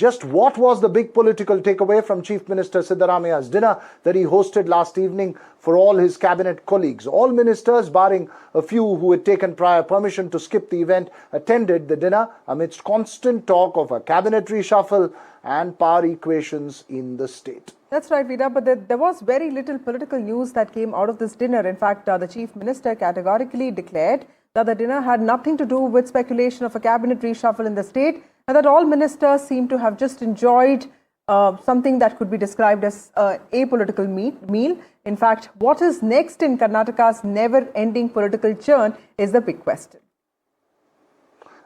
Just what was the big political takeaway from Chief Minister Siddaramaiah's dinner that he hosted last evening for all his cabinet colleagues? All ministers, barring a few who had taken prior permission to skip the event, attended the dinner amidst constant talk of a cabinet reshuffle and power equations in the state. That's right, Veera, but there was very little political news that came out of this dinner. In fact, the Chief Minister categorically declared that the dinner had nothing to do with speculation of a cabinet reshuffle in the state, and that all ministers seem to have just enjoyed something that could be described as a apolitical meal. In fact, what is next in Karnataka's never-ending political churn is the big question.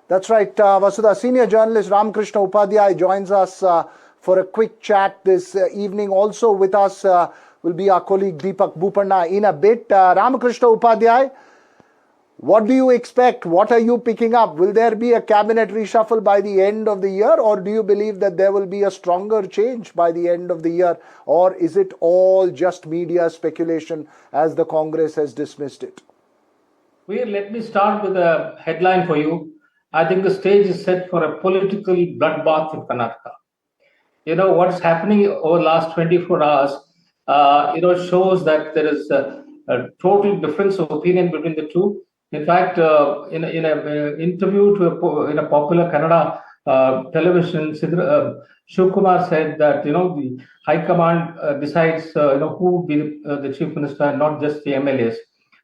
That's right, Vasudha. Senior journalist Ramakrishna Upadhyay joins us for a quick chat this evening. Also with us will be our colleague Deepak Bupanna in a bit. Ramakrishna Upadhyay, what do you expect? What are you picking up? Will there be a cabinet reshuffle by the end of the year, or do you believe that there will be a stronger change by the end of the year, or is it all just media speculation as the Congress has dismissed it? Well, let me start with a headline for you. I think the stage is set for a political bloodbath in Karnataka. You know, what's happening over the last 24 hours, shows that there is a total difference of opinion between the two. In fact, in an interview in a popular Kannada television, Shivkumar said that, the High Command decides, who will be the Chief Minister and not just the MLAs.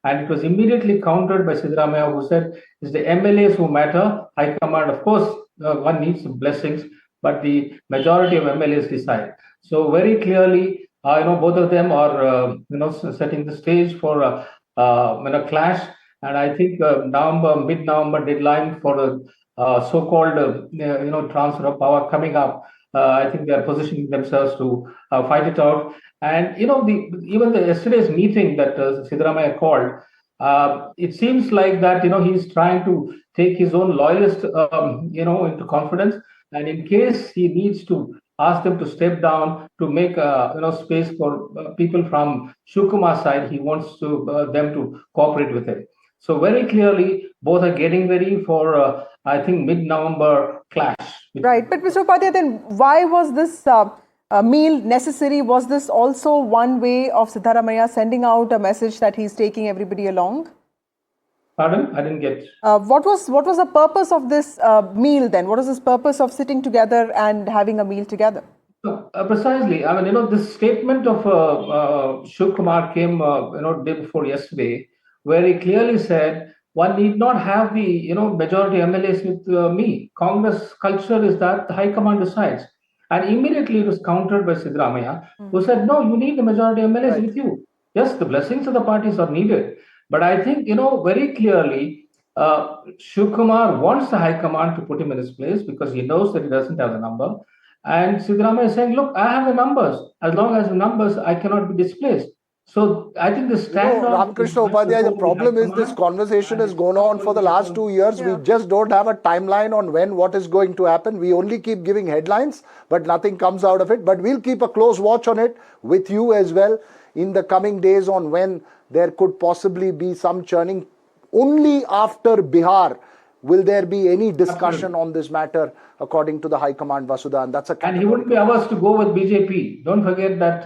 And it was immediately countered by Siddaramaiah, who said it's the MLAs who matter. High Command, of course, one needs some blessings, but the majority of MLAs decide. So very clearly, both of them are, setting the stage for a clash. And I think mid-November deadline for a so-called, transfer of power coming up. I think they are positioning themselves to fight it out. And even yesterday's meeting that Siddaramaiah called, it seems like that he's trying to take his own loyalists into confidence, and in case he needs to ask them to step down to make space for people from Shivkumar's side, he wants them to cooperate with him. So very clearly, both are getting ready for I think mid-November clash. Right, but Mr. Upadhyay, then why was this meal necessary? Was this also one way of Siddaramaiah sending out a message that he's taking everybody along? Pardon? I didn't get. What was the purpose of this meal then? What was this purpose of sitting together and having a meal together? Precisely. I mean, this statement of Shivkumar came, day before yesterday, where he clearly said one need not have the majority MLAs with me. Congress culture is that the High Command decides. And immediately it was countered by Siddaramaiah, who said, no, you need the majority MLAs with you. Yes, the blessings of the parties are needed. But I think, very clearly, Shivkumar wants the High Command to put him in his place because he knows that he doesn't have the number. And Siddaramaiah is saying, look, I have the numbers. As long as the numbers, I cannot be displaced. So I think the stand on Ramakrishna Upadhyay, the problem is this conversation has gone on for the last 2 years. Yeah. We just don't have a timeline on when what is going to happen. We only keep giving headlines, but nothing comes out of it. But we'll keep a close watch on it with you as well in the coming days on when there could possibly be some churning. Only after Bihar will there be any discussion on this matter, according to the High Command, Vasudha. And he wouldn't be averse to go with BJP. Don't forget that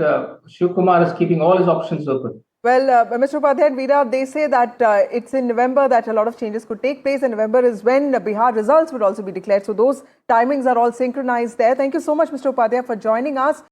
Shivkumar is keeping all his options open. Well, Mr. Upadhyay and Veera, they say that it's in November that a lot of changes could take place, and November is when Bihar results would also be declared. So those timings are all synchronized there. Thank you so much, Mr. Upadhyay, for joining us.